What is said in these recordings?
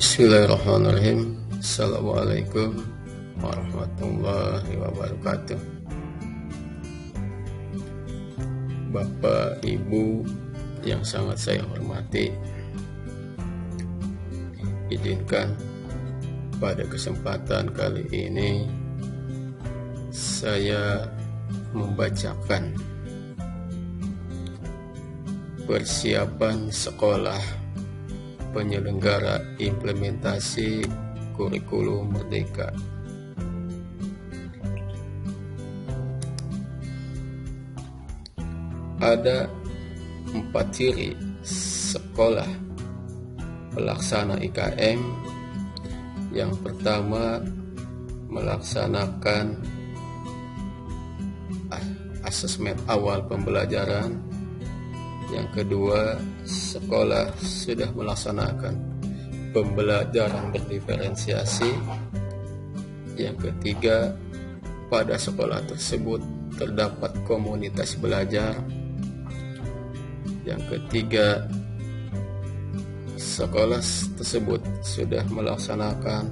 Bismillahirrahmanirrahim. Assalamualaikum warahmatullahi wabarakatuh. Bapak Ibu yang sangat saya hormati, izinkan pada kesempatan kali ini saya membacakan persiapan sekolah penyelenggara implementasi kurikulum Merdeka. Ada 4 ciri sekolah pelaksana IKM. Yang pertama, melaksanakan asesmen awal pembelajaran. Yang kedua, sekolah sudah melaksanakan pembelajaran berdiferensiasi. Yang ketiga, pada sekolah tersebut terdapat komunitas belajar. Yang ketiga, sekolah tersebut sudah melaksanakan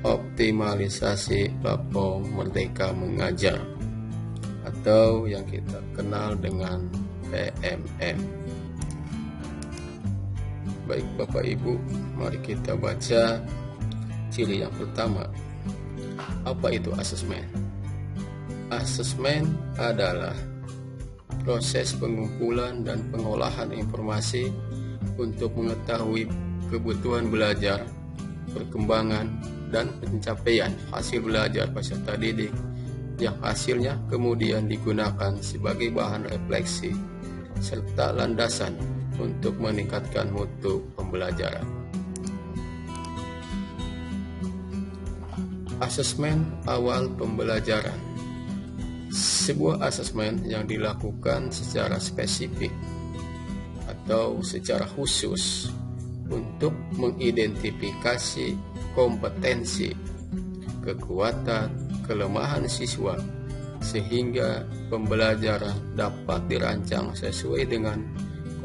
optimalisasi platform Merdeka Mengajar atau yang kita kenal dengan PMM. Baik Bapak Ibu, mari kita baca ciri yang pertama. Apa itu asesmen? Asesmen adalah proses pengumpulan dan pengolahan informasi untuk mengetahui kebutuhan belajar, perkembangan, dan pencapaian hasil belajar peserta didik yang hasilnya kemudian digunakan sebagai bahan refleksi serta landasan untuk meningkatkan mutu pembelajaran. Asesmen awal pembelajaran. Sebuah asesmen yang dilakukan secara spesifik atau secara khusus untuk mengidentifikasi kompetensi, kekuatan, kelemahan siswa sehingga pembelajaran dapat dirancang sesuai dengan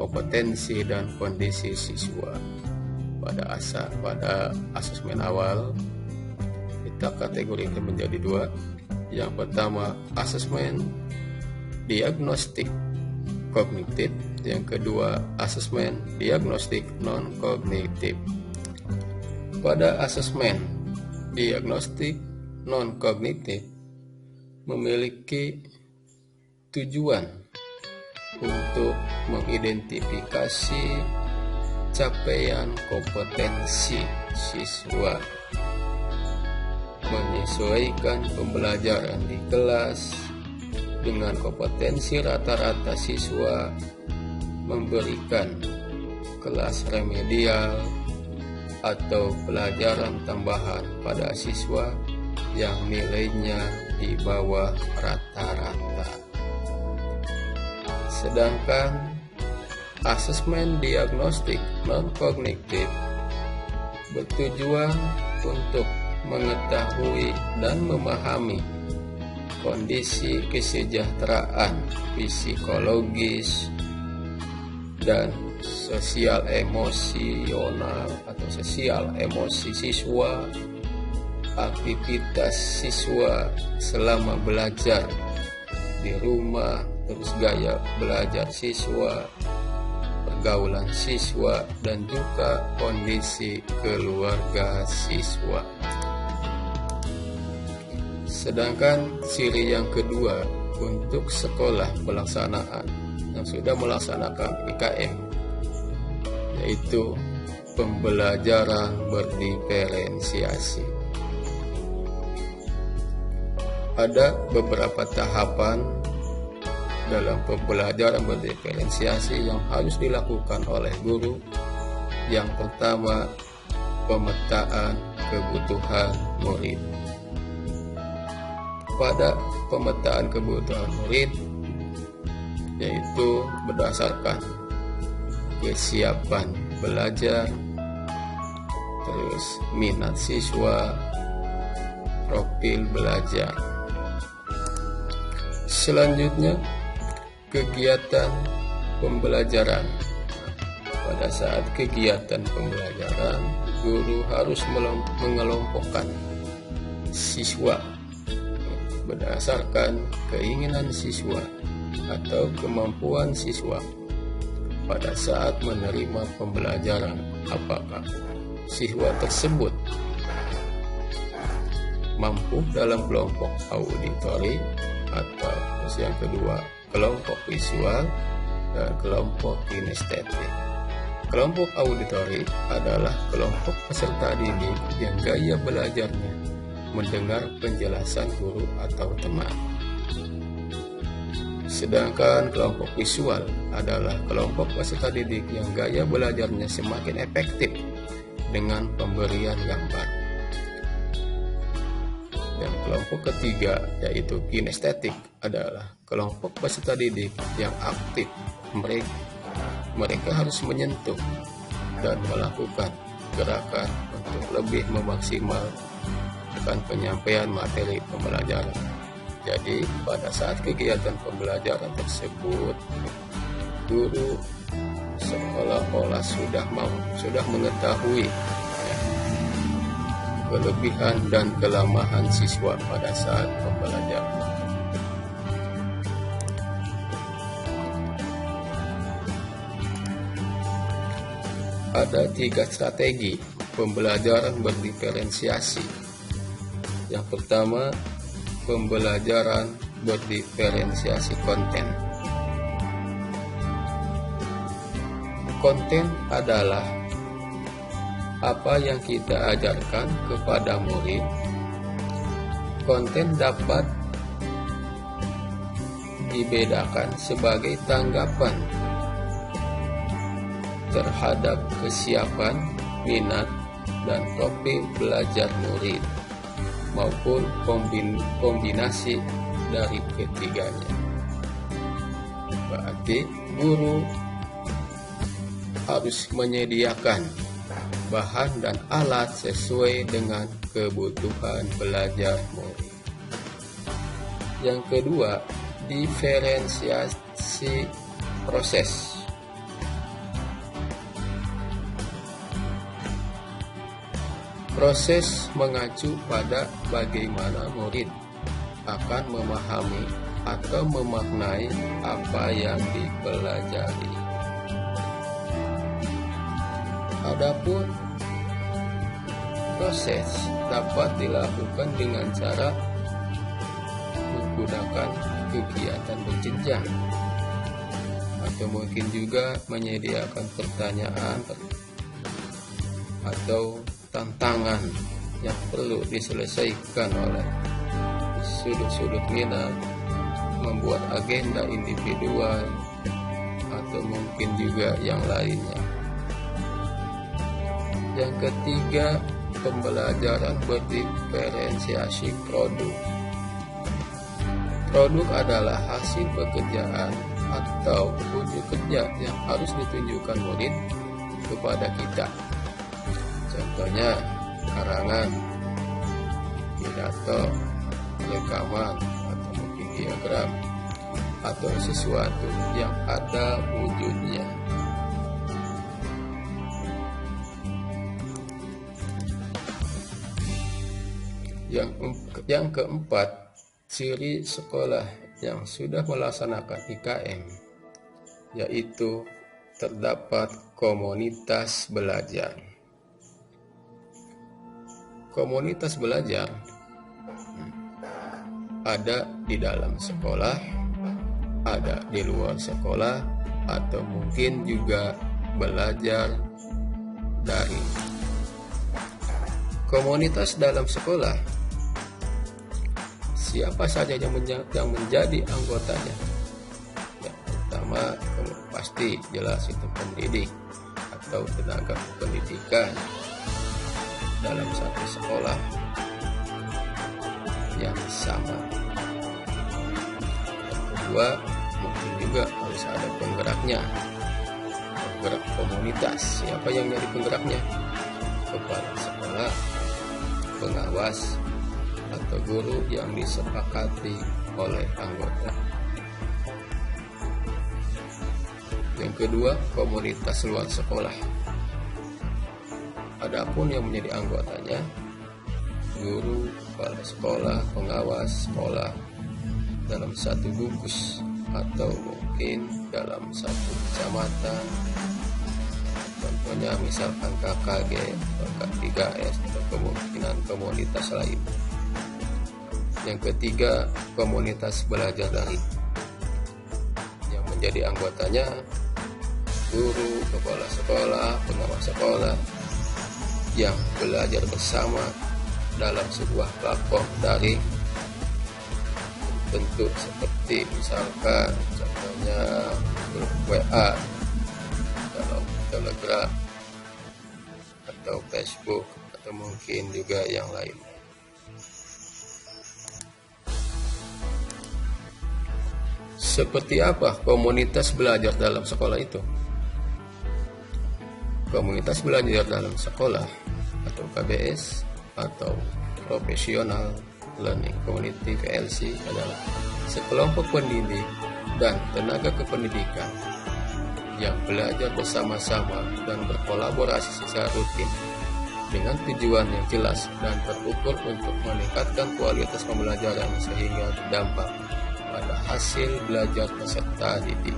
kompetensi dan kondisi siswa. Pada asesmen awal kita kategorikan menjadi 2. Yang pertama, asesmen diagnostik kognitif. Yang kedua, asesmen diagnostik non-kognitif. Pada asesmen diagnostik non-kognitif memiliki tujuan untuk mengidentifikasi capaian kompetensi siswa, menyesuaikan pembelajaran di kelas dengan kompetensi rata-rata siswa, memberikan kelas remedial atau pelajaran tambahan pada siswa yang nilainya di bawah rata-rata. Sedangkan asesmen diagnostik non-kognitif bertujuan untuk mengetahui dan memahami kondisi kesejahteraan psikologis dan sosial emosional atau sosial emosi siswa, aktivitas siswa selama belajar di rumah, terus gaya belajar siswa, pergaulan siswa, dan juga kondisi keluarga siswa. Sedangkan ciri yang kedua untuk sekolah pelaksanaan yang sudah melaksanakan IKM, yaitu pembelajaran berdiferensiasi. Ada beberapa tahapan dalam pembelajaran berdiferensiasi yang harus dilakukan oleh guru. Yang pertama, pemetaan kebutuhan murid. Pada pemetaan kebutuhan murid, yaitu berdasarkan kesiapan belajar, terus minat siswa, profil belajar. Selanjutnya, kegiatan pembelajaran. Pada saat kegiatan pembelajaran, guru harus mengelompokkan siswa berdasarkan keinginan siswa atau kemampuan siswa pada saat menerima pembelajaran. Apakah siswa tersebut mampu dalam kelompok auditori atau yang kedua kelompok visual dan kelompok kinestetik. Kelompok auditori adalah kelompok peserta didik yang gaya belajarnya mendengar penjelasan guru atau teman. Sedangkan kelompok visual adalah kelompok peserta didik yang gaya belajarnya semakin efektif dengan pemberian gambar. Dan kelompok ketiga yaitu kinestetik adalah kelompok peserta didik yang aktif. Mereka harus menyentuh dan melakukan gerakan untuk lebih memaksimalkan penyampaian materi pembelajaran. Jadi pada saat kegiatan pembelajaran tersebut, guru seolah-olah sudah mengetahui kelebihan dan kelemahan siswa pada saat pembelajaran. Ada 3 strategi pembelajaran berdiferensiasi. Yang pertama, pembelajaran berdiferensiasi konten. Konten adalah apa yang kita ajarkan kepada murid. Konten dapat dibedakan sebagai tanggapan terhadap kesiapan, minat, dan topik belajar murid maupun kombinasi dari ketiganya. Berarti guru harus menyediakan bahan dan alat sesuai dengan kebutuhan belajar murid. Yang kedua, diferensiasi proses. Proses mengacu pada bagaimana murid akan memahami atau memaknai apa yang dipelajari. Adapun proses dapat dilakukan dengan cara menggunakan kegiatan berjenjang atau mungkin juga menyediakan pertanyaan atau tantangan yang perlu diselesaikan oleh sudut-sudut minat, membuat agenda individual atau mungkin juga yang lainnya. Yang ketiga, pembelajaran berdiferensiasi produk. Produk adalah hasil pekerjaan atau wujud kerja yang harus ditunjukkan murid kepada kita. Contohnya karangan, pidato, rekaman, atau mungkin diagram, atau sesuatu yang ada wujudnya. Yang keempat, ciri sekolah yang sudah melaksanakan IKM, yaitu terdapat komunitas belajar. Komunitas belajar ada di dalam sekolah, ada di luar sekolah, atau mungkin juga belajar daring. Komunitas dalam sekolah, siapa saja yang menjadi anggotanya? Yang pertama, pasti jelas itu pendidik atau tenaga pendidikan dalam satu sekolah yang sama. Yang kedua, mungkin juga harus ada penggeraknya, penggerak komunitas. Siapa yang jadi penggeraknya? Kepala sekolah, pengawas, atau guru yang disepakati oleh anggota. Yang kedua, komunitas luar sekolah. Adapun yang menjadi anggotanya guru, kepala sekolah, pengawas sekolah dalam satu gugus atau mungkin dalam satu kecamatan. Contohnya misalkan KKG atau K3S atau kemungkinan komunitas lain. Yang ketiga, komunitas belajar daring. Yang menjadi anggotanya guru, kepala sekolah, pengawas sekolah yang belajar bersama dalam sebuah platform daring bentuk seperti misalkan contohnya grup WA, dalam Telegram atau Facebook atau mungkin juga yang lain. Seperti apa komunitas belajar dalam sekolah itu? Komunitas belajar dalam sekolah atau KBS atau Professional Learning Community PLC adalah sekelompok pendidik dan tenaga kependidikan yang belajar bersama-sama dan berkolaborasi secara rutin dengan tujuan yang jelas dan terukur untuk meningkatkan kualitas pembelajaran sehingga berdampak pada hasil belajar peserta didik.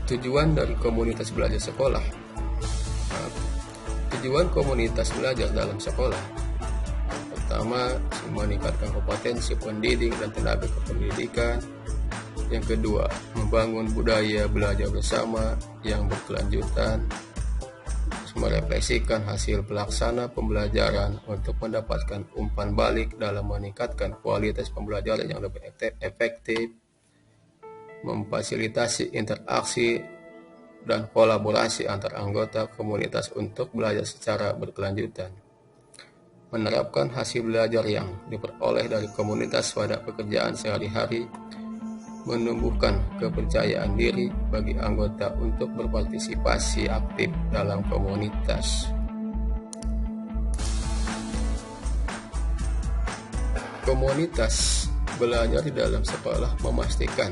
Tujuan dari komunitas belajar sekolah. Tujuan komunitas belajar dalam sekolah pertama, meningkatkan kompetensi pendidik dan tenaga kependidikan. Yang kedua, membangun budaya belajar bersama yang berkelanjutan, merefleksikan hasil pelaksana pembelajaran untuk mendapatkan umpan balik dalam meningkatkan kualitas pembelajaran yang lebih efektif, memfasilitasi interaksi dan kolaborasi antar anggota komunitas untuk belajar secara berkelanjutan, menerapkan hasil belajar yang diperoleh dari komunitas pada pekerjaan sehari-hari, menumbuhkan kepercayaan diri bagi anggota untuk berpartisipasi aktif dalam komunitas. Komunitas belajar di dalam sekolah memastikan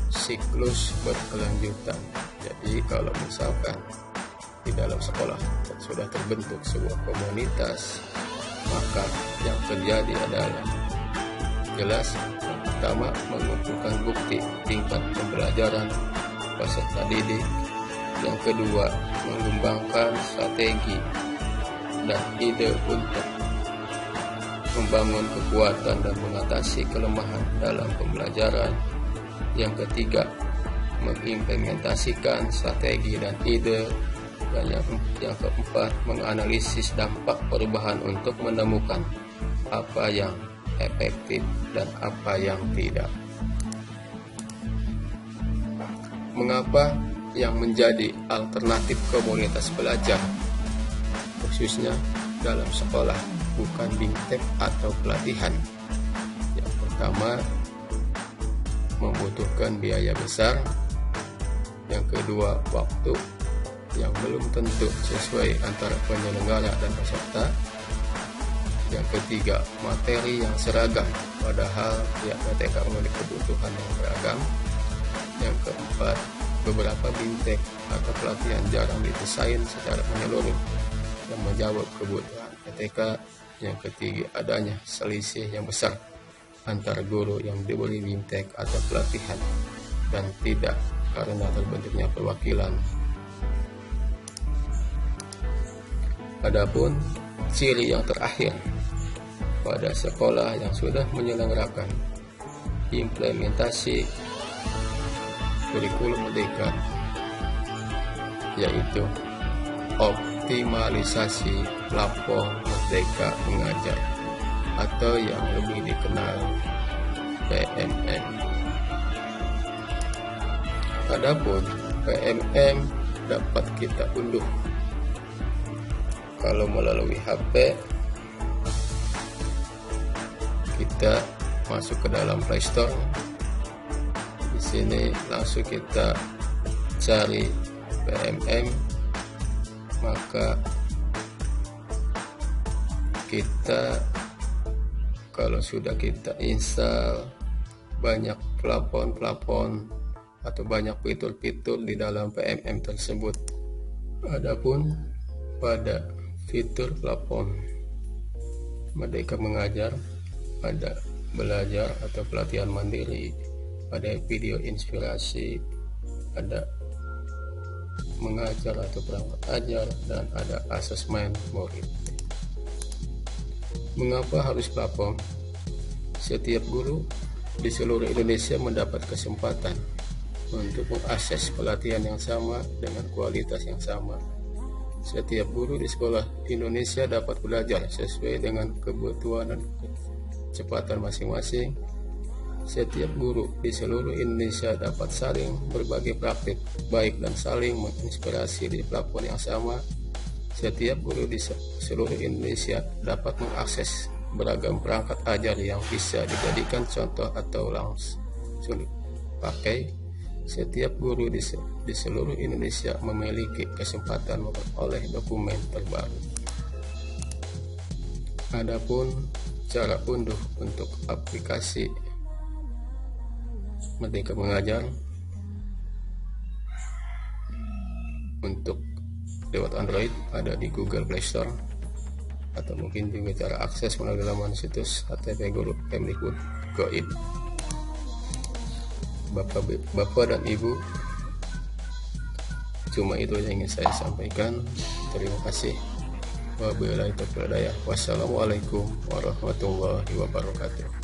siklus berkelanjutan. Jadi kalau misalkan di dalam sekolah sudah terbentuk sebuah komunitas, maka yang terjadi adalah jelas pertama mengumpulkan bukti tingkat pembelajaran peserta didik, yang kedua mengembangkan strategi dan ide untuk membangun kekuatan dan mengatasi kelemahan dalam pembelajaran, yang ketiga mengimplementasikan strategi dan ide, dan yang keempat menganalisis dampak perubahan untuk menemukan apa yang efektif dan apa yang tidak. Mengapa yang menjadi alternatif komunitas belajar khususnya dalam sekolah bukan bimtek atau pelatihan? Yang pertama, membutuhkan biaya besar. Yang kedua, waktu yang belum tentu sesuai antara penyelenggara dan peserta. Yang ketiga, materi yang seragam padahal pihak PTK memiliki kebutuhan yang beragam. Yang keempat, beberapa bimtek atau pelatihan jarang didesain secara menyeluruh dan menjawab kebutuhan PTK. Yang ketiga, adanya selisih yang besar antara guru yang diberi bimtek atau pelatihan dan tidak karena terbentuknya perwakilan. Adapun ciri yang terakhir pada sekolah yang sudah menyelenggarakan implementasi kurikulum merdeka, yaitu optimalisasi platform merdeka mengajar atau yang lebih dikenal PMM. Adapun PMM dapat kita unduh kalau melalui HP. Kita masuk ke dalam Play Store. Di sini langsung kita cari PMM, maka kita kalau sudah kita install, banyak plafon atau banyak fitur-fitur di dalam PMM tersebut. Adapun pada fitur platform Merdeka Mengajar, ada belajar atau pelatihan mandiri, ada video inspirasi, ada mengajar atau perangkat ajar, dan ada asesmen murid. Mengapa harus platform? Setiap guru di seluruh Indonesia mendapat kesempatan untuk mengakses pelatihan yang sama dengan kualitas yang sama. Setiap guru di sekolah Indonesia dapat belajar sesuai dengan kebutuhan dan kecepatan masing-masing. Setiap guru di seluruh Indonesia dapat saling berbagi praktik baik dan saling menginspirasi di platform yang sama. Setiap guru di seluruh Indonesia dapat mengakses beragam perangkat ajar yang bisa dijadikan contoh atau langsung dipakai. Setiap guru di seluruh Indonesia memiliki kesempatan memperoleh dokumen terbaru. Adapun cara unduh untuk aplikasi Merdeka Mengajar untuk lewat Android ada di Google Play Store, atau mungkin juga cara akses melalui laman situs http://guru.kemdikbud.go.id. Bapak dan Ibu, cuma itu yang ingin saya sampaikan. Terima kasih. Wabillahi taufiq wal hidayah. Wassalamualaikum warahmatullahi wabarakatuh.